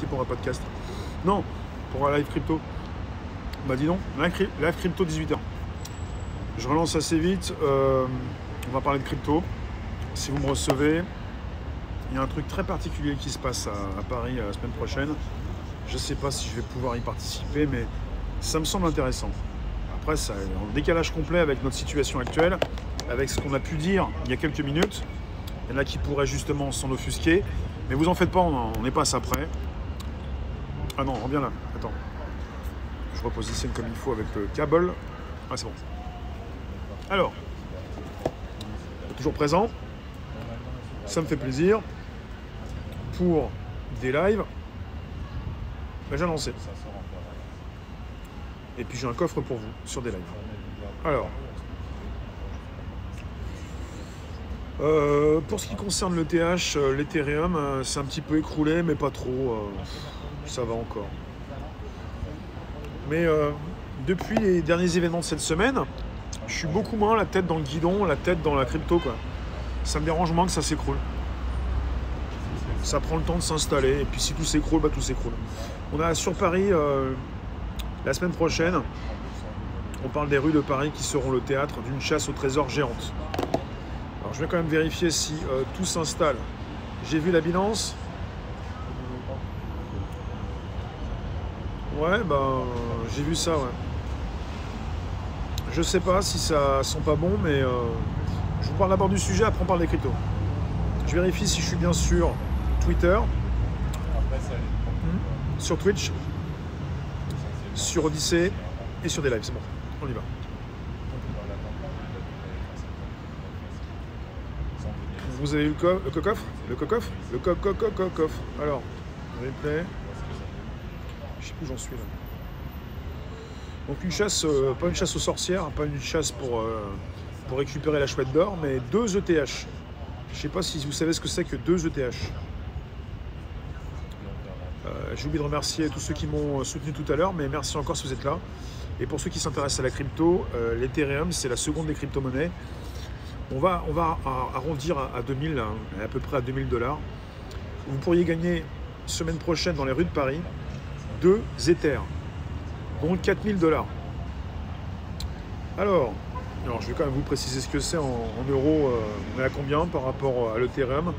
pour un podcast. Non, pour un live crypto. Bah dis donc, live crypto 18h. Je relance assez vite. On va parler de crypto. Si vous me recevez, il y a un truc très particulier qui se passe à Paris la semaine prochaine. Je ne sais pas si je vais pouvoir y participer, mais ça me semble intéressant. Après, ça est en décalage complet avec notre situation actuelle, avec ce qu'on a pu dire il y a quelques minutes. Il y en a qui pourraient justement s'en offusquer. Mais vous en faites pas, on n'est pas à ça près. Ah non, reviens là, attends. Je repositionne comme il faut avec le câble. Ah, c'est bon. Alors, toujours présent. Ça me fait plaisir. Pour des lives, ben, j'ai lancé. Et puis j'ai un coffre pour vous sur des lives. Alors, pour ce qui concerne l'ETH, l'Ethereum, c'est un petit peu écroulé, mais pas trop. Ça va encore. Mais depuis les derniers événements de cette semaine, je suis beaucoup moins la tête dans le guidon, la tête dans la crypto, quoi. Ça me dérange moins que ça s'écroule. Ça prend le temps de s'installer, et puis si tout s'écroule, bah tout s'écroule. On a sur Paris, la semaine prochaine, on parle des rues de Paris qui seront le théâtre d'une chasse au trésor géante. Alors je vais quand même vérifier si tout s'installe. J'ai vu la Binance. Ouais, bah j'ai vu ça, ouais. Je sais pas si ça sent pas bon, mais je vous parle d'abord du sujet, après on parle des cryptos. Je vérifie si je suis bien sur Twitter, sur Twitch, sur Odyssey et sur des lives. C'est bon, on y va. Vous avez eu le cocoffre? Le cocoffre? Le cocoffre. Alors, replay. Je sais plus où j'en suis là. Donc une chasse, pas une chasse aux sorcières, pas une chasse pour récupérer la chouette d'or, mais 2 ETH. Je ne sais pas si vous savez ce que c'est que 2 ETH. J'ai oublié de remercier tous ceux qui m'ont soutenu tout à l'heure, mais merci encore si vous êtes là. Et pour ceux qui s'intéressent à la crypto, l'Ethereum, c'est la seconde des crypto-monnaies. On va arrondir à 2000, à peu près à 2000 $. Vous pourriez gagner semaine prochaine dans les rues de Paris 2 Ethers, donc 4000 $. Alors, je vais quand même vous préciser ce que c'est en euros. On est à combien par rapport à l'Ethereum.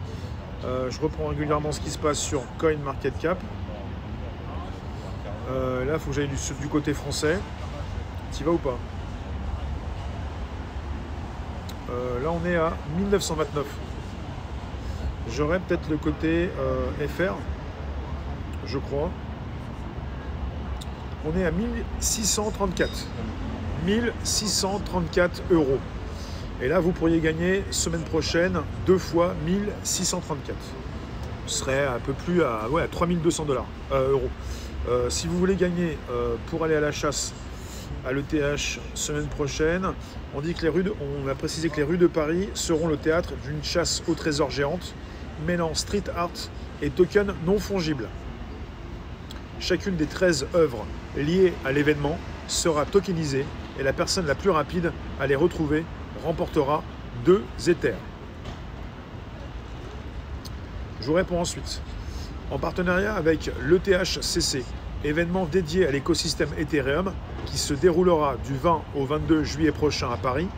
Je reprends régulièrement ce qui se passe sur CoinMarketCap. Là, il faut que j'aille du côté français. Tu y vas ou pas? Là, on est à 1929. J'aurais peut-être le côté FR, je crois. On est à 1634. 1634 €. Et là, vous pourriez gagner semaine prochaine 2 fois 1634. Ce serait un peu plus à 3200 €. Si vous voulez gagner pour aller à la chasse à l'ETH semaine prochaine, on a précisé que les rues de Paris seront le théâtre d'une chasse au trésor géante, mêlant street art et tokens non fongibles. Chacune des 13 œuvres liées à l'événement sera tokenisée et la personne la plus rapide à les retrouver remportera 2 Ethers. Je vous réponds ensuite. En partenariat avec l'ETHCC, événement dédié à l'écosystème Ethereum qui se déroulera du 20 au 22 juillet prochain à Paris,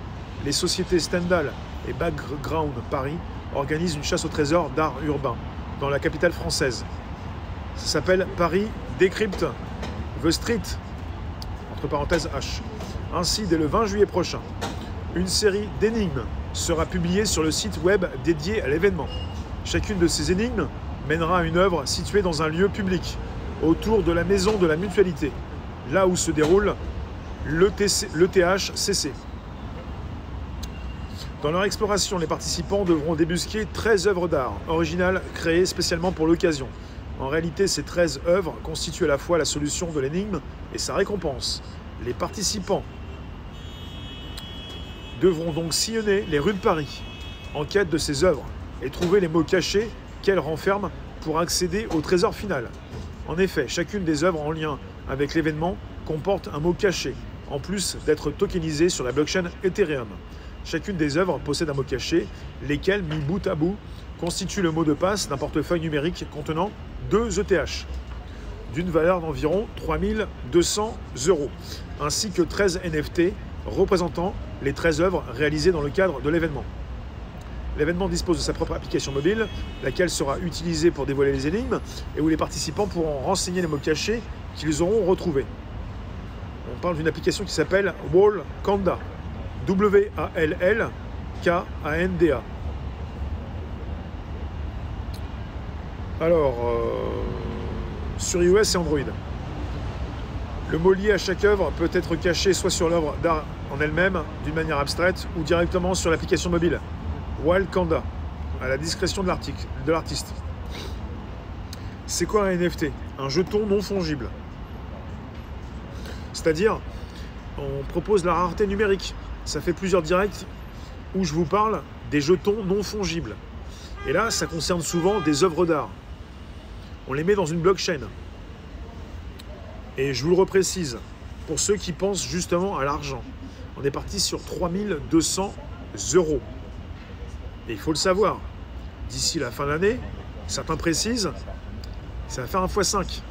les sociétés Stendhal et Background Paris organisent une chasse au trésor d'art urbain dans la capitale française. Ça s'appelle Paris Decrypt the Street, entre parenthèses H. Ainsi, dès le 20 juillet prochain, une série d'énigmes sera publiée sur le site web dédié à l'événement. Chacune de ces énigmes mènera à une œuvre située dans un lieu public, autour de la maison de la mutualité, là où se déroule l'ETHCC. Dans leur exploration, les participants devront débusquer 13 œuvres d'art originales créées spécialement pour l'occasion. En réalité, ces 13 œuvres constituent à la fois la solution de l'énigme et sa récompense. Les participants devront donc sillonner les rues de Paris en quête de ces œuvres et trouver les mots cachés qu'elles renferment pour accéder au trésor final. En effet, chacune des œuvres en lien avec l'événement comporte un mot caché, en plus d'être tokenisée sur la blockchain Ethereum. Chacune des œuvres possède un mot caché, lesquels, mis bout à bout, constituent le mot de passe d'un portefeuille numérique contenant 2 ETH. d'une valeur d'environ 3200 €, ainsi que 13 NFT représentant les 13 œuvres réalisées dans le cadre de l'événement. L'événement dispose de sa propre application mobile, laquelle sera utilisée pour dévoiler les énigmes et où les participants pourront renseigner les mots cachés qu'ils auront retrouvés. On parle d'une application qui s'appelle Wallkanda, W-A-L-L-K-A-N-D-A. Alors, sur iOS et Android. Le mot lié à chaque œuvre peut être caché soit sur l'œuvre d'art en elle-même, d'une manière abstraite, ou directement sur l'application mobile. Wallkanda, à la discrétion de l'artiste. C'est quoi un NFT? Un jeton non fongible. C'est-à-dire, on propose la rareté numérique. Ça fait plusieurs directs où je vous parle des jetons non fongibles. Et là, ça concerne souvent des œuvres d'art. On les met dans une blockchain. Et je vous le reprécise, pour ceux qui pensent justement à l'argent, on est parti sur 3200 €. Et il faut le savoir, d'ici la fin de l'année, certains précisent, ça va faire un x5.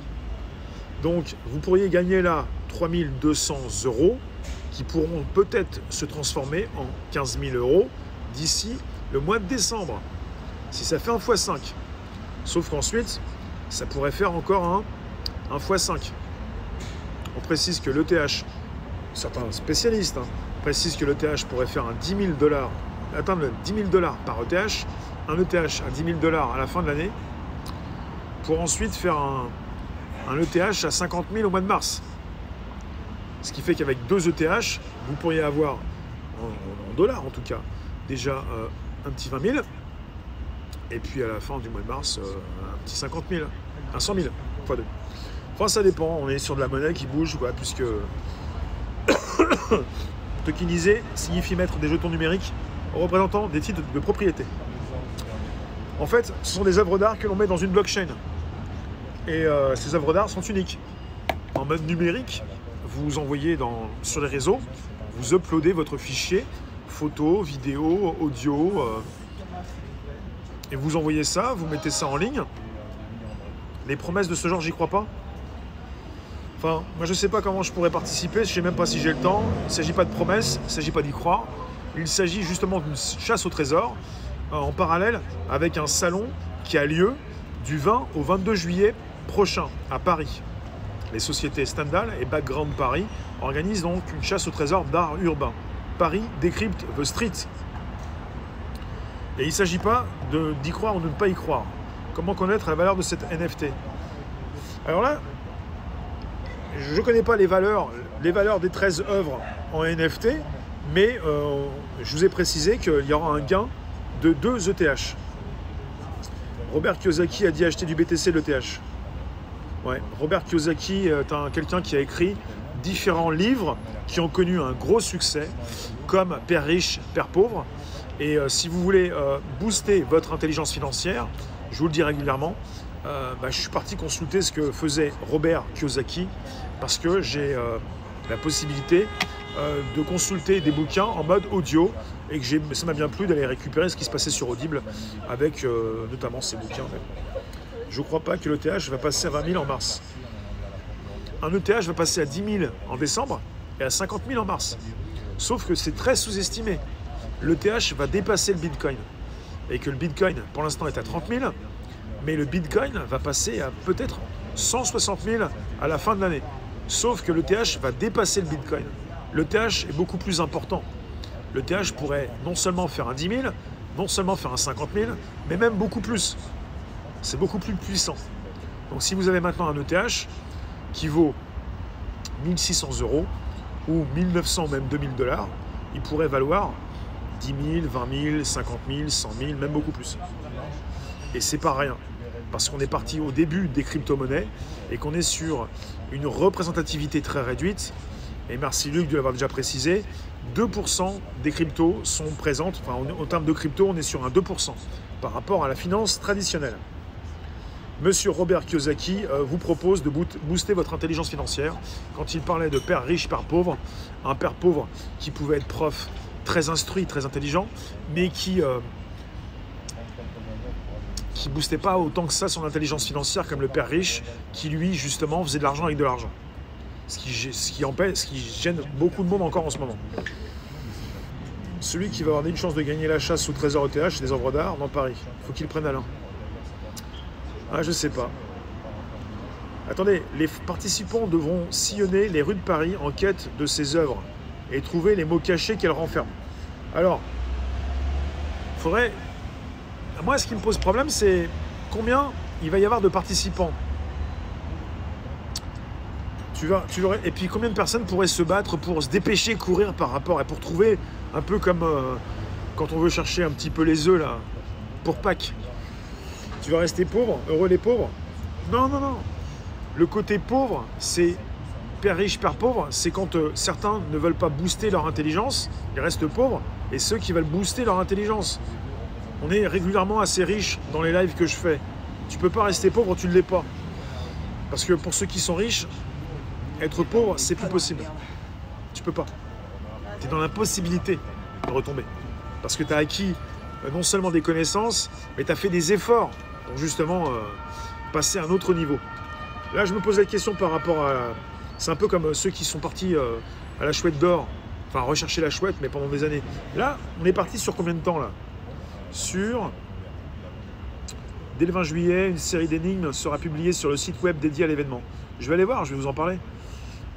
Donc, vous pourriez gagner là 3200 € qui pourront peut-être se transformer en 15 000 € d'ici le mois de décembre. Si ça fait un x5. Sauf qu'ensuite, ça pourrait faire encore un x5. On précise que l'ETH, certains spécialistes précisent que l'ETH pourrait faire un 10 000 $, atteindre 10 000 $ par ETH, un ETH à 10 000 $ à la fin de l'année, pour ensuite faire un ETH à 50 000 au mois de mars. Ce qui fait qu'avec 2 ETH, vous pourriez avoir, en dollars en tout cas, déjà un petit 20 000, et puis à la fin du mois de mars, un petit 50 000, un 100 000, fois 2. Enfin, ça dépend, on est sur de la monnaie qui bouge, quoi, puisque tokeniser signifie mettre des jetons numériques représentant des titres de propriété. En fait, ce sont des œuvres d'art que l'on met dans une blockchain. Et ces œuvres d'art sont uniques. En mode numérique, vous envoyez sur les réseaux, vous uploadez votre fichier, photo, vidéo, audio, et vous envoyez ça, vous mettez ça en ligne. Les promesses de ce genre, j'y crois pas. Enfin, moi je ne sais pas comment je pourrais participer, je ne sais même pas si j'ai le temps. Il ne s'agit pas de promesses, il ne s'agit pas d'y croire. Il s'agit justement d'une chasse au trésor en parallèle avec un salon qui a lieu du 20 au 22 juillet prochain à Paris. Les sociétés Stendhal et Background Paris organisent donc une chasse au trésor d'art urbain. Paris décrypte The Street. Et il ne s'agit pas d'y croire ou de ne pas y croire. Comment connaître la valeur de cette NFT? Alors là, je ne connais pas les valeurs des 13 œuvres en NFT, mais je vous ai précisé qu'il y aura un gain de 2 ETH. Robert Kiyosaki a dit acheter du BTC de l'ETH. Ouais, Robert Kiyosaki est quelqu'un qui a écrit différents livres qui ont connu un gros succès, comme Père riche, Père pauvre. Et si vous voulez booster votre intelligence financière, je vous le dis régulièrement, je suis parti consulter ce que faisait Robert Kiyosaki parce que j'ai la possibilité de consulter des bouquins en mode audio et que ça m'a bien plu d'aller récupérer ce qui se passait sur Audible avec notamment ces bouquins. Je ne crois pas que l'ETH va passer à 20 000 en mars. Un ETH va passer à 10 000 en décembre et à 50 000 en mars. Sauf que c'est très sous-estimé. L'ETH va dépasser le Bitcoin. Et que le Bitcoin, pour l'instant, est à 30 000. Mais le Bitcoin va passer à peut-être 160 000 à la fin de l'année. Sauf que l'ETH va dépasser le Bitcoin. L'ETH est beaucoup plus important. L'ETH pourrait non seulement faire un 10 000, non seulement faire un 50 000, mais même beaucoup plus. C'est beaucoup plus puissant. Donc si vous avez maintenant un ETH qui vaut 1 600 € ou 1 900 ou même 2 000 $, il pourrait valoir 10 000, 20 000, 50 000, 100 000, même beaucoup plus. Et c'est pas rien, parce qu'on est parti au début des crypto-monnaies et qu'on est sur une représentativité très réduite. Et merci Luc de l'avoir déjà précisé, 2% des cryptos sont présentes, enfin en termes de crypto, on est sur un 2% par rapport à la finance traditionnelle. Monsieur Robert Kiyosaki vous propose de booster votre intelligence financière quand il parlait de père riche, père pauvre, un père pauvre qui pouvait être prof, très instruit, très intelligent, mais qui qui ne boostait pas autant que ça son intelligence financière comme le père riche, qui lui, justement, faisait de l'argent avec de l'argent. Ce qui gêne beaucoup de monde encore en ce moment. Celui qui va avoir une chance de gagner la chasse au trésor ETH, c'est des œuvres d'art dans Paris. Il faut qu'il prenne Alain. Ah, je sais pas. Attendez, les participants devront sillonner les rues de Paris en quête de ces œuvres et trouver les mots cachés qu'elles renferment. Alors, faudrait... Moi, ce qui me pose problème, c'est combien il va y avoir de participants. Et puis combien de personnes pourraient se battre pour se dépêcher, courir par rapport, et pour trouver un peu comme quand on veut chercher un petit peu les œufs là, pour Pâques. Tu vas rester pauvre, heureux les pauvres? Non, non, non. Le côté pauvre, c'est père riche, père pauvre, c'est quand certains ne veulent pas booster leur intelligence, ils restent pauvres, et ceux qui veulent booster leur intelligence. On est régulièrement assez riches dans les lives que je fais. Tu peux pas rester pauvre, tu ne l'es pas. Parce que pour ceux qui sont riches, être pauvre, c'est plus possible. Tu peux pas. Tu es dans l'impossibilité de retomber. Parce que tu as acquis non seulement des connaissances, mais tu as fait des efforts pour justement passer à un autre niveau. Là, je me pose la question par rapport à... C'est un peu comme ceux qui sont partis à la chouette d'or, enfin rechercher la chouette, mais pendant des années. Là, on est parti sur combien de temps là? Dès le 20 juillet, une série d'énigmes sera publiée sur le site web dédié à l'événement. Je vais aller voir, je vais vous en parler.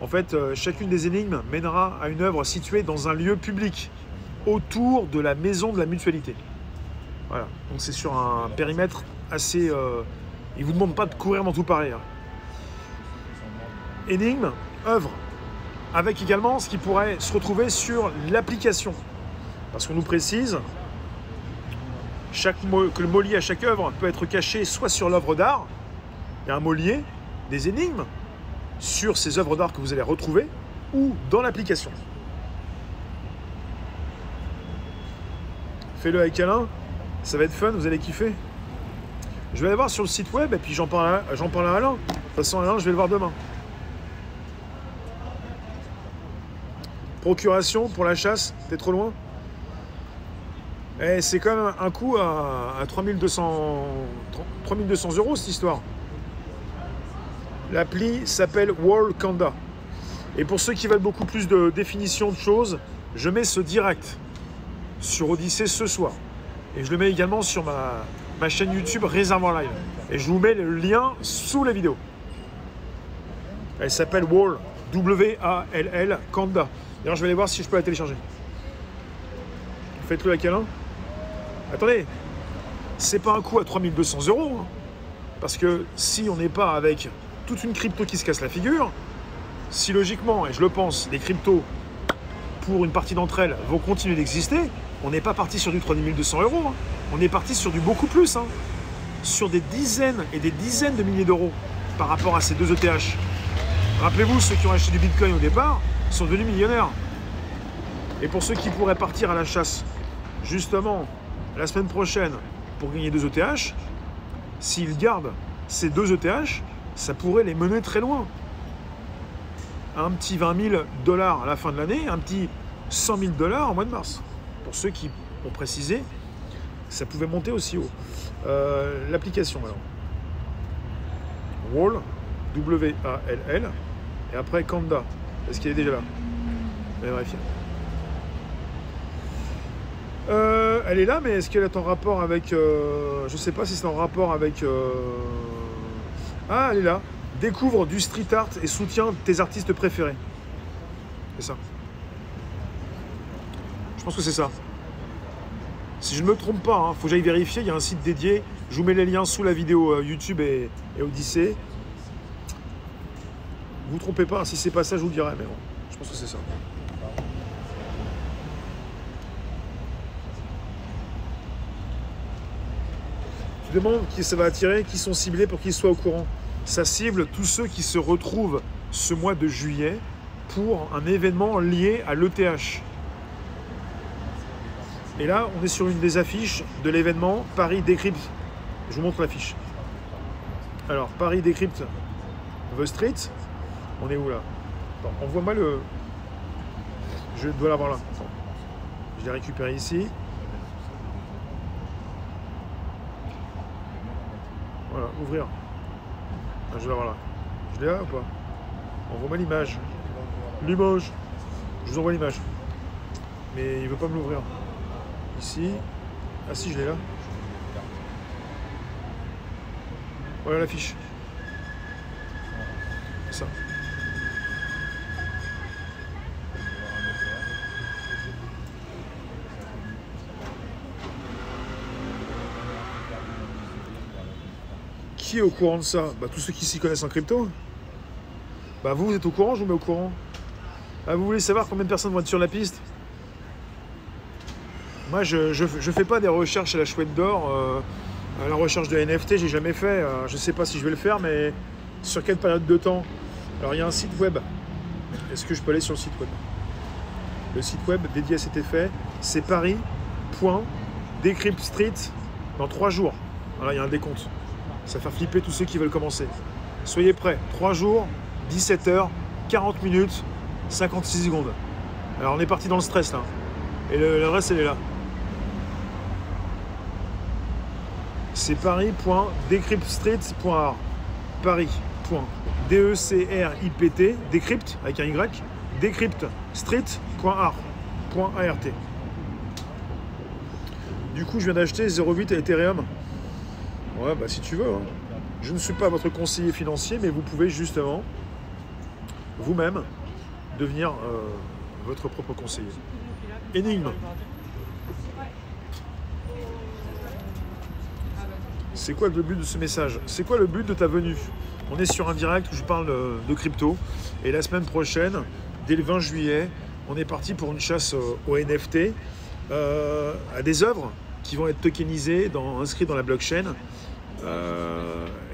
En fait, chacune des énigmes mènera à une œuvre située dans un lieu public, autour de la maison de la mutualité. Voilà, donc c'est sur un périmètre assez... il ne vous demande pas de courir dans tout Paris. Hein. Énigme, œuvre, avec également ce qui pourrait se retrouver sur l'application. Parce qu'on nous précise que le mot lié à chaque œuvre peut être caché soit sur l'œuvre d'art, il y a un mot lié, des énigmes, sur ces œuvres d'art que vous allez retrouver, ou dans l'application. Fais-le avec Alain, ça va être fun, vous allez kiffer. Je vais aller voir sur le site web et puis j'en parle à Alain. De toute façon, Alain, je vais le voir demain. Procuration pour la chasse, t'es trop loin? Et c'est quand même un coût à 3200 € cette histoire. L'appli s'appelle Worldcanda. Et pour ceux qui veulent beaucoup plus de définition de choses, je mets ce direct sur Odyssée ce soir. Et je le mets également sur ma chaîne YouTube Réservoir Live. Et je vous mets le lien sous la vidéo. Elle s'appelle Wall, W-A-L-L, Kanda. D'ailleurs, je vais aller voir si je peux la télécharger. Faites-le avec Alain. Attendez, c'est pas un coût à 3200 €. Hein, parce que si on n'est pas avec toute une crypto qui se casse la figure, si logiquement, et je le pense, les cryptos, pour une partie d'entre elles, vont continuer d'exister, on n'est pas parti sur du 3200 €. Hein. On est parti sur du beaucoup plus. Hein, sur des dizaines et des dizaines de milliers d'euros par rapport à ces deux ETH. Rappelez-vous, ceux qui ont acheté du Bitcoin au départ sont devenus millionnaires. Et pour ceux qui pourraient partir à la chasse, justement, la semaine prochaine, pour gagner 2 ETH, s'ils gardent ces 2 ETH, ça pourrait les mener très loin. Un petit 20 000 $ à la fin de l'année, un petit 100 000 $ au mois de mars. Pour ceux qui ont précisé, ça pouvait monter aussi haut. L'application, alors. Wall, W-A-L-L, et après Kanda. Est-ce qu'il est déjà là? Je vais vérifier. Elle est là, mais est-ce qu'elle est en rapport avec... je sais pas si c'est en rapport avec... Ah, elle est là. Découvre du street art et soutiens tes artistes préférés. C'est ça. Je pense que c'est ça. Si je ne me trompe pas, hein, faut que j'aille vérifier. Il y a un site dédié. Je vous mets les liens sous la vidéo YouTube et Odyssée. Vous ne vous trompez pas. Si c'est pas ça, je vous le dirai. Mais bon, je pense que c'est ça. Tu demandes qui ça va attirer, qui sont ciblés pour qu'ils soient au courant. Ça cible tous ceux qui se retrouvent ce mois de juillet pour un événement lié à l'ETH. Et là, on est sur une des affiches de l'événement Paris Decrypt. Je vous montre l'affiche. Alors, Paris Decrypt The Street. On est où là? Envoie-moi le... Je dois l'avoir là. Attends. Je l'ai récupéré ici. Ouvrir. Ah, je vais l'avoir là. Je l'ai là ou pas? Envoie-moi l'image. L'image. Je vous envoie l'image. Mais il veut pas me l'ouvrir. Ici. Ah si, je l'ai là. Voilà l'affiche. Ça. Qui est au courant de ça? Bah, tous ceux qui s'y connaissent en crypto. Bah, vous êtes au courant, je vous mets au courant. Ah, vous voulez savoir combien de personnes vont être sur la piste? Moi, je fais pas des recherches à la chouette d'or. À la recherche de NFT, j'ai jamais fait. Je sais pas si je vais le faire, mais sur quelle période de temps? Alors, il y a un site web. Est-ce que je peux aller sur le site web? Le site web dédié à cet effet, c'est paris.decrypt street dans 3 jours. Voilà, il y a un décompte. Ça va faire flipper tous ceux qui veulent commencer. Soyez prêts. 3 jours, 17 heures, 40 minutes, 56 secondes. Alors, on est parti dans le stress, là. Et l'adresse, elle est là. C'est paris.decryptstreet.art. Paris.decrypt, decrypt avec un Y, decryptstreet.art. Du coup, je viens d'acheter 0,8 à Ethereum. Ouais, bah si tu veux. Hein. Je ne suis pas votre conseiller financier, mais vous pouvez justement vous-même devenir votre propre conseiller. Énigme. C'est quoi le but de ce message? C'est quoi le but de ta venue? On est sur un direct où je parle de crypto. Et la semaine prochaine, dès le 20 juillet, on est parti pour une chasse aux NFT, à des œuvres qui vont être tokenisées, inscrites dans la blockchain,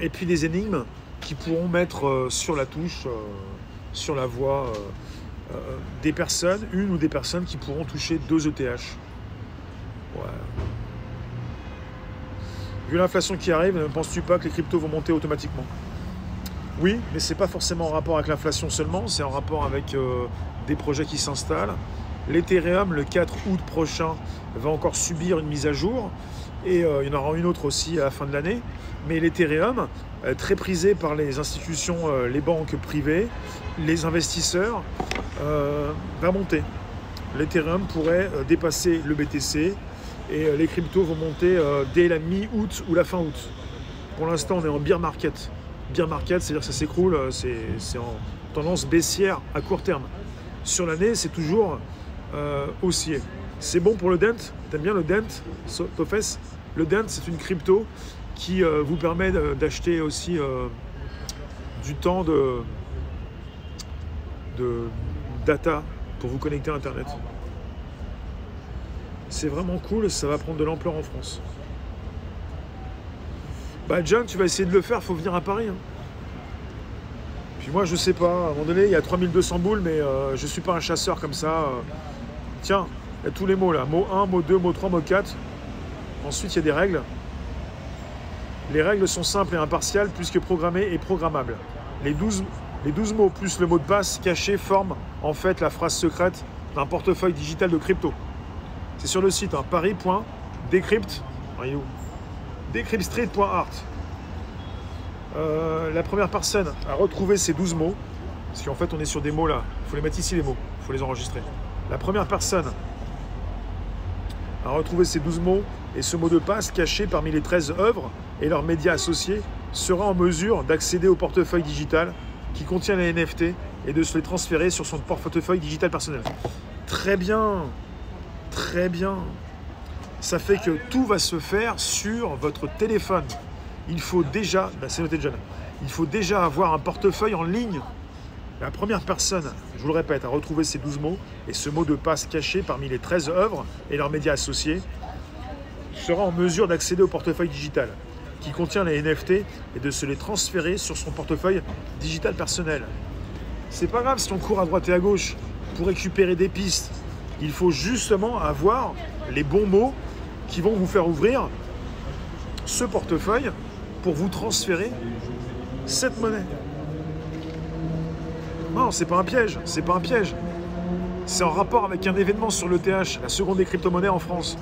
et puis des énigmes qui pourront mettre sur la touche, sur la voie, des personnes, une ou des personnes qui pourront toucher 2 ETH. Ouais. Vu l'inflation qui arrive, ne penses-tu pas que les cryptos vont monter automatiquement? Oui, mais ce n'est pas forcément en rapport avec l'inflation seulement, c'est en rapport avec des projets qui s'installent. L'Ethereum, le 4 août prochain, va encore subir une mise à jour, et il y en aura une autre aussi à la fin de l'année. Mais l'Ethereum, très prisé par les institutions, les banques privées, les investisseurs, va monter. L'Ethereum pourrait dépasser le BTC, et les cryptos vont monter dès la mi-août ou la fin août. Pour l'instant, on est en bear market. Bear market, c'est-à-dire que ça s'écroule, c'est en tendance baissière à court terme. Sur l'année, c'est toujours haussier. C'est bon pour le DENT. T'aimes bien le DENT, Tofes? Le DENT, c'est une crypto qui vous permet d'acheter aussi du temps de data pour vous connecter à Internet. C'est vraiment cool, ça va prendre de l'ampleur en France. Bah John, tu vas essayer de le faire, il faut venir à Paris. Hein. Puis moi, je sais pas, à un moment donné, il y a 3200 boules, mais je suis pas un chasseur comme ça. Tiens, il y a tous les mots là, mot 1, mot 2, mot 3, mot 4. Ensuite, il y a des règles. Les règles sont simples et impartiales puisque programmées et programmables. Les 12 mots plus le mot de passe caché forment en fait la phrase secrète d'un portefeuille digital de crypto. C'est sur le site hein, paris.decrypt. Decryptstreet.art. La première personne à retrouver ces 12 mots, parce qu'en fait on est sur des mots là, il faut les mettre ici les mots, il faut les enregistrer. La première personne à retrouver ces 12 mots et ce mot de passe caché parmi les 13 œuvres et leurs médias associés sera en mesure d'accéder au portefeuille digital qui contient les NFT et de se les transférer sur son portefeuille digital personnel. Très bien, très bien. Ça fait que tout va se faire sur votre téléphone. Il faut déjà, c'est noté déjà, il faut déjà avoir un portefeuille en ligne. La première personne, je vous le répète, à retrouver ces 12 mots et ce mot de passe caché parmi les 13 œuvres et leurs médias associés sera en mesure d'accéder au portefeuille digital qui contient les NFT et de se les transférer sur son portefeuille digital personnel. C'est pas grave si on court à droite et à gauche pour récupérer des pistes. Il faut justement avoir les bons mots qui vont vous faire ouvrir ce portefeuille pour vous transférer cette monnaie. Non, c'est pas un piège, c'est pas un piège. C'est en rapport avec un événement sur l'ETH, la seconde des crypto-monnaies en France.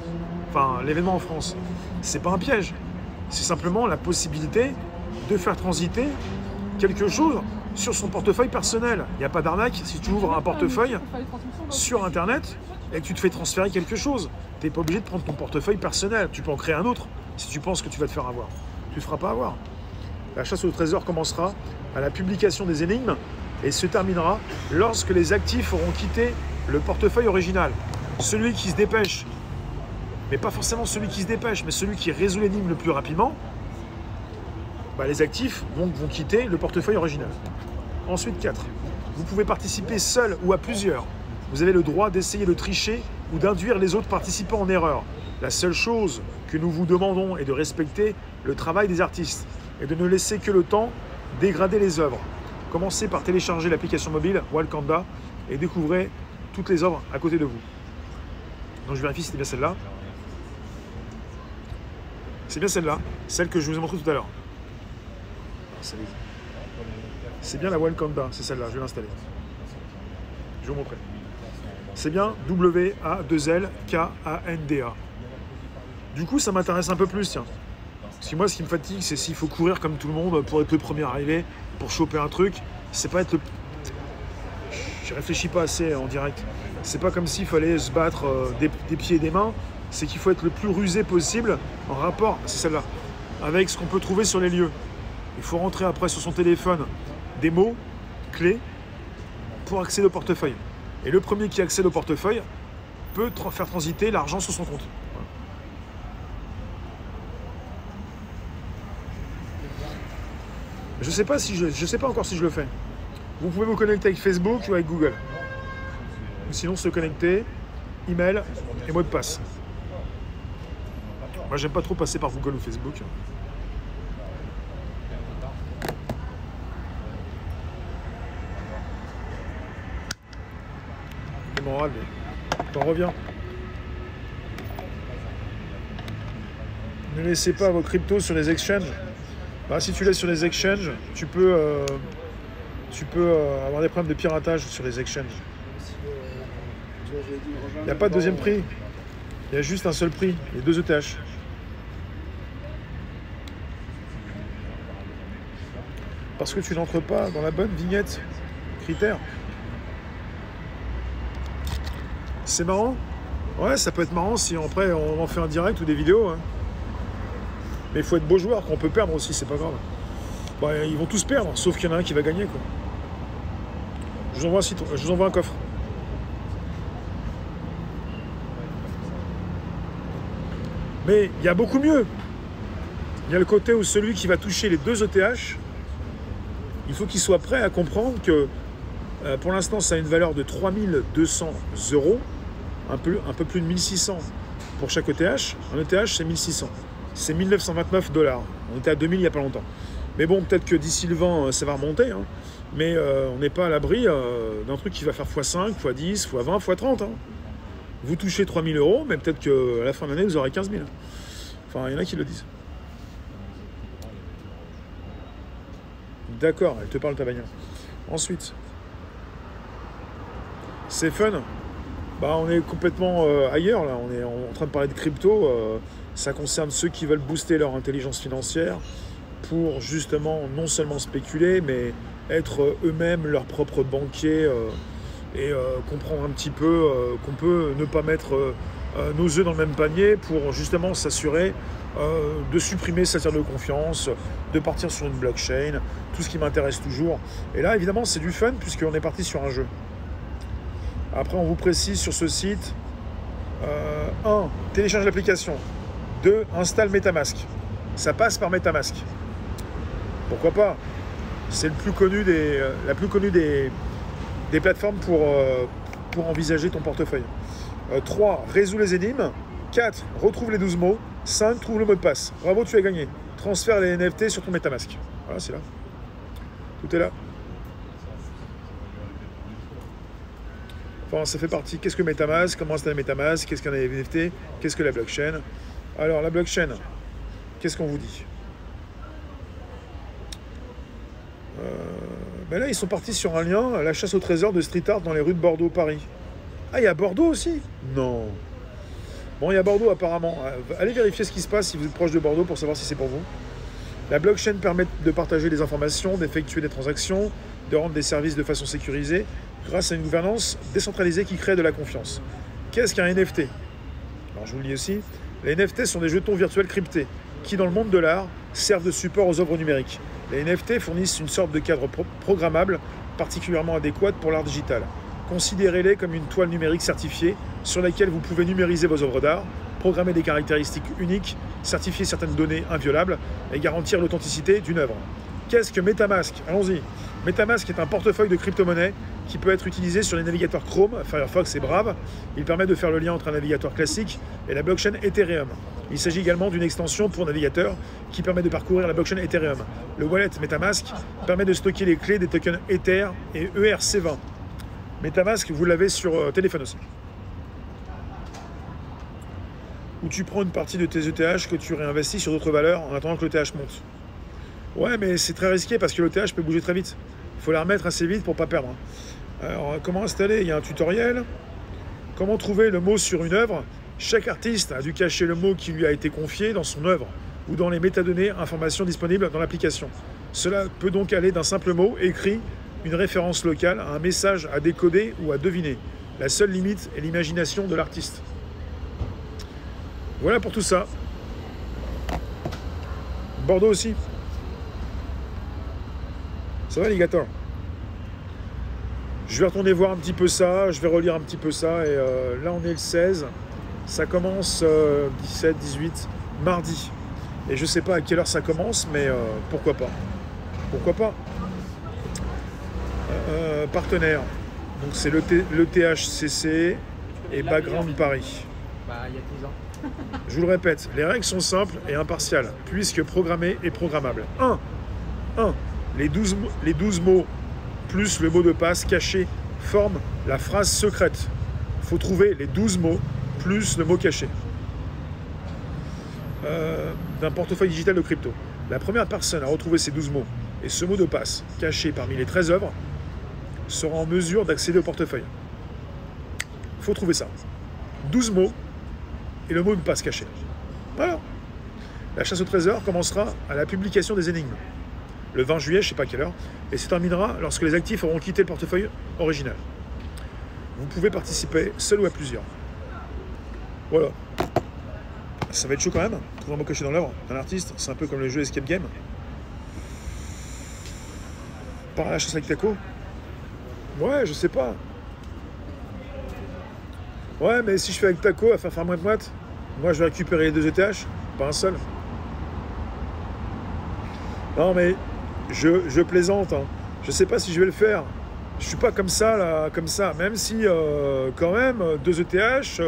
Enfin, l'événement en France. C'est pas un piège. C'est simplement la possibilité de faire transiter quelque chose sur son portefeuille personnel. Il n'y a pas d'arnaque si tu ouvres un portefeuille sur Internet et que tu te fais transférer quelque chose. Tu n'es pas obligé de prendre ton portefeuille personnel. Tu peux en créer un autre si tu penses que tu vas te faire avoir. Tu ne te feras pas avoir. La chasse au trésor commencera à la publication des énigmes et se terminera lorsque les actifs auront quitté le portefeuille original. Celui qui se dépêche, mais pas forcément celui qui se dépêche, mais celui qui résout l'énigme le plus rapidement, bah les actifs vont quitter le portefeuille original. Ensuite, 4. Vous pouvez participer seul ou à plusieurs. Vous avez le droit d'essayer de tricher ou d'induire les autres participants en erreur. La seule chose que nous vous demandons est de respecter le travail des artistes et de ne laisser que le temps dégrader les œuvres. Commencez par télécharger l'application mobile Walkanda et découvrez toutes les œuvres à côté de vous. Donc je vérifie si c'était bien celle-là. C'est bien celle-là, celle que je vous ai montrée tout à l'heure. C'est bien la Walkanda, c'est celle-là, je vais l'installer. Je vais vous montrer. C'est bien W-A-2-L-K-A-N-D-A. Du coup, ça m'intéresse un peu plus, tiens. Parce que moi, ce qui me fatigue, c'est s'il faut courir comme tout le monde pour être le premier arrivé, pour choper un truc. C'est pas être le... Je réfléchis pas assez en direct. C'est pas comme s'il fallait se battre des pieds et des mains. C'est qu'il faut être le plus rusé possible en rapport, c'est celle-là, avec ce qu'on peut trouver sur les lieux. Il faut rentrer après sur son téléphone des mots clés pour accéder au portefeuille. Et le premier qui accède au portefeuille peut faire transiter l'argent sur son compte. Je sais pas encore si je le fais. Vous pouvez vous connecter avec Facebook ou avec Google. Ou sinon se connecter, email et mot de passe. Moi j'aime pas trop passer par Google ou Facebook. C'est moral, mais t'en reviens. Ne laissez pas vos cryptos sur les exchanges. Bah, si tu laisses sur les exchanges, tu peux avoir des problèmes de piratage sur les exchanges. Il n'y a pas de deuxième prix. Il y a juste un seul prix, les 2 ETH. Parce que tu n'entres pas dans la bonne vignette critère. C'est marrant. Ouais, ça peut être marrant si après on en fait un direct ou des vidéos. Hein. Mais il faut être beau joueur, qu'on peut perdre aussi, c'est pas grave. Bon, ils vont tous perdre, sauf qu'il y en a un qui va gagner, quoi. Je vous envoie un coffre. Mais il y a beaucoup mieux. Il y a le côté où celui qui va toucher les 2 ETH, il faut qu'il soit prêt à comprendre que pour l'instant, ça a une valeur de 3200 €, un peu plus de 1600 pour chaque ETH. Un ETH, c'est 1600. C'est 1929 $. On était à 2000 il n'y a pas longtemps. Mais bon, peut-être que d'ici le vent, ça va remonter. Hein. Mais on n'est pas à l'abri d'un truc qui va faire x5, x10, x20, x30. Hein. Vous touchez 3000 €, mais peut-être qu'à la fin de l'année, vous aurez 15 000. Enfin, il y en a qui le disent. D'accord, elle te parle ta bagnole. Ensuite, c'est fun. Bah, on est complètement ailleurs, là. On est en train de parler de crypto. Ça concerne ceux qui veulent booster leur intelligence financière pour justement non seulement spéculer, mais être eux-mêmes leurs propres banquiers et comprendre un petit peu qu'on peut ne pas mettre nos œufs dans le même panier pour justement s'assurer de supprimer sa tiers de confiance, de partir sur une blockchain, tout ce qui m'intéresse toujours. Et là, évidemment, c'est du fun puisqu'on est parti sur un jeu. Après, on vous précise sur ce site 1. Télécharge l'application. 2. Installe MetaMask. Ça passe par MetaMask. Pourquoi pas? C'est la plus connue des plateformes pour envisager ton portefeuille. 3. Résous les énigmes. 4. Retrouve les 12 mots. 5. Trouve le mot de passe. Bravo, tu as gagné. Transfère les NFT sur ton MetaMask. Voilà, c'est là. Tout est là. Enfin, ça fait partie. Qu'est-ce que MetaMask? Comment installer MetaMask? Qu'est-ce qu'un NFT? Qu'est-ce que la blockchain? Alors, la blockchain, qu'est-ce qu'on vous dit? Ben là, ils sont partis sur un lien, la chasse au trésor de street art dans les rues de Bordeaux, Paris. Ah, il y a Bordeaux aussi? Non. Bon, il y a Bordeaux apparemment. Allez vérifier ce qui se passe si vous êtes proche de Bordeaux pour savoir si c'est pour vous. La blockchain permet de partager des informations, d'effectuer des transactions, de rendre des services de façon sécurisée grâce à une gouvernance décentralisée qui crée de la confiance. Qu'est-ce qu'un NFT? Alors je vous le dis aussi, les NFT sont des jetons virtuels cryptés qui, dans le monde de l'art, servent de support aux œuvres numériques. Les NFT fournissent une sorte de cadre programmable particulièrement adéquat pour l'art digital. Considérez-les comme une toile numérique certifiée sur laquelle vous pouvez numériser vos œuvres d'art, programmer des caractéristiques uniques, certifier certaines données inviolables et garantir l'authenticité d'une œuvre. Qu'est-ce que MetaMask? Allons-y. MetaMask est un portefeuille de crypto-monnaies qui peut être utilisé sur les navigateurs Chrome, Firefox et Brave. Il permet de faire le lien entre un navigateur classique et la blockchain Ethereum. Il s'agit également d'une extension pour navigateur qui permet de parcourir la blockchain Ethereum. Le wallet MetaMask permet de stocker les clés des tokens Ether et ERC20. MetaMask, vous l'avez sur téléphone aussi. Où tu prends une partie de tes ETH que tu réinvestis sur d'autres valeurs en attendant que l'ETH monte. Ouais, mais c'est très risqué parce que l'ETH peut bouger très vite. Il faut la remettre assez vite pour ne pas perdre. Alors, comment installer? Il y a un tutoriel. Comment trouver le mot sur une œuvre? Chaque artiste a dû cacher le mot qui lui a été confié dans son œuvre ou dans les métadonnées, informations disponibles dans l'application. Cela peut donc aller d'un simple mot écrit, une référence locale, à un message à décoder ou à deviner. La seule limite est l'imagination de l'artiste. Voilà pour tout ça. Bordeaux aussi. Ça va, alligator? Je vais retourner voir un petit peu ça, je vais relire un petit peu ça, et là on est le 16, ça commence 17, 18, mardi. Et je sais pas à quelle heure ça commence, mais pourquoi pas. Pourquoi pas. Partenaire, donc c'est le THCC et Background Paris. Bah, il y a 10 ans. Je vous le répète, les règles sont simples et impartiales, puisque programmé et programmable. 1. Les 12 mots plus le mot de passe caché forment la phrase secrète. Il faut trouver les 12 mots plus le mot caché d'un portefeuille digital de crypto. La première personne à retrouver ces 12 mots et ce mot de passe caché parmi les 13 œuvres sera en mesure d'accéder au portefeuille. Il faut trouver ça. 12 mots et le mot de passe caché. Voilà. La chasse au trésor commencera à la publication des énigmes, le 20 juillet, je ne sais pas à quelle heure, et se terminera lorsque les actifs auront quitté le portefeuille original. Vous pouvez participer seul ou à plusieurs. Voilà. Ça va être chaud quand même, trouver un mot caché dans l'œuvre. Un artiste, c'est un peu comme le jeu Escape Game. Par la chasse avec Taco. Ouais, je sais pas. Ouais, mais si je fais avec Taco à faire moite-moite, moi je vais récupérer les 2 ETH, pas un seul. Non mais je plaisante, hein. Je sais pas si je vais le faire. Je suis pas comme ça là, comme ça. Même si quand même 2 ETH,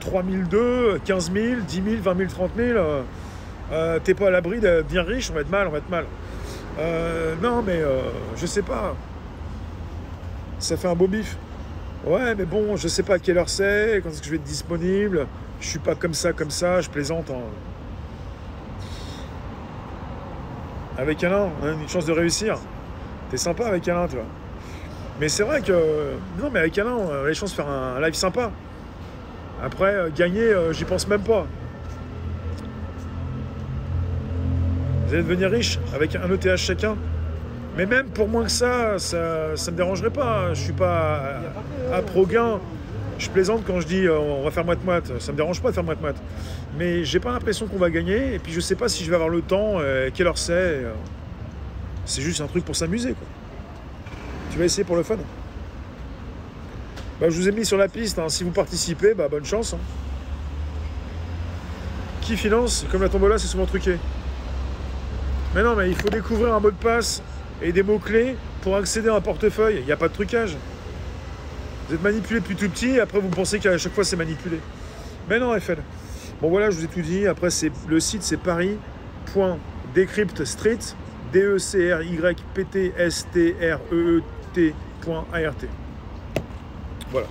3002, 15 000, 10 000, 20 000, 30 000, t'es pas à l'abri d'être bien riche, on va être mal, on va être mal. Non mais je sais pas. Ça fait un beau bif. Ouais, mais bon, je sais pas à quelle heure c'est, quand est-ce que je vais être disponible. Je suis pas comme ça, je plaisante. Hein. Avec Alain, on a une chance de réussir. T'es sympa avec Alain, toi. Mais c'est vrai que... Non, mais avec Alain, on a les chances de faire un live sympa. Après, gagner, j'y pense même pas. Vous allez devenir riche avec un ETH chacun. Mais même pour moins que ça me dérangerait pas. Je suis pas à pro-gain. Je plaisante quand je dis on va faire moite-moite. Ça me dérange pas de faire moite-moite. Mais j'ai pas l'impression qu'on va gagner. Et puis je sais pas si je vais avoir le temps, quelle heure c'est. C'est juste un truc pour s'amuser, quoi. Tu vas essayer pour le fun. Bah, je vous ai mis sur la piste. Hein. Si vous participez, bah, bonne chance. Hein. Qui finance? Comme la tombola, c'est souvent truqué. Mais non, mais il faut découvrir un mot de passe et des mots-clés pour accéder à un portefeuille. Il n'y a pas de trucage. Vous êtes manipulé depuis tout petit et après vous pensez qu'à chaque fois c'est manipulé. Mais non, FL. Bon voilà, je vous ai tout dit. Après, le site c'est paris.decryptstreet, DECRYPTSTREET.ART. Voilà.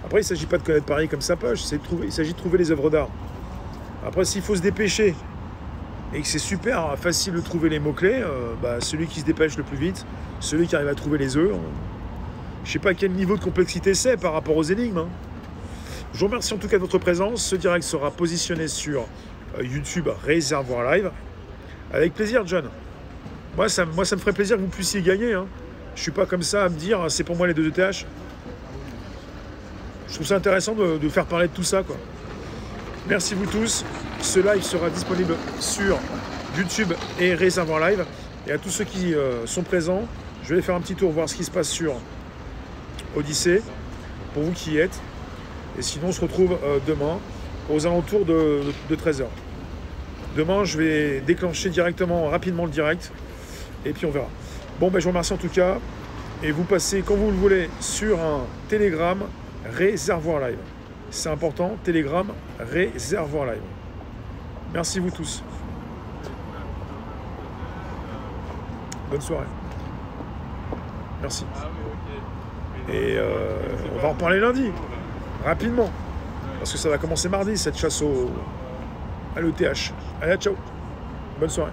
Après, il ne s'agit pas de connaître Paris comme sa poche, il s'agit de trouver les œuvres d'art. Après, s'il faut se dépêcher et que c'est super facile de trouver les mots-clés, bah, celui qui se dépêche le plus vite, celui qui arrive à trouver les œufs, je ne sais pas quel niveau de complexité c'est par rapport aux énigmes. Hein. Je vous remercie en tout cas de votre présence. Ce direct sera positionné sur YouTube Réservoir Live. Avec plaisir, John. Moi, ça me ferait plaisir que vous puissiez gagner. Hein. Je suis pas comme ça à me dire, c'est pour moi les 2 ETH. Je trouve ça intéressant de faire parler de tout ça, quoi. Merci vous tous. Ce live sera disponible sur YouTube et Réservoir Live. Et à tous ceux qui sont présents, je vais aller faire un petit tour, voir ce qui se passe sur Odyssée, pour vous qui y êtes. Et sinon, on se retrouve demain, aux alentours de 13h. Demain, je vais déclencher rapidement le direct. Et puis on verra. Bon, ben, je vous remercie en tout cas. Et vous passez, quand vous le voulez, sur un Telegram Réservoir Live. C'est important, Telegram Réservoir Live. Merci vous tous. Bonne soirée. Merci. Et on va en reparler lundi, rapidement. Parce que ça va commencer mardi, cette chasse à l'ETH. Allez, ciao. Bonne soirée.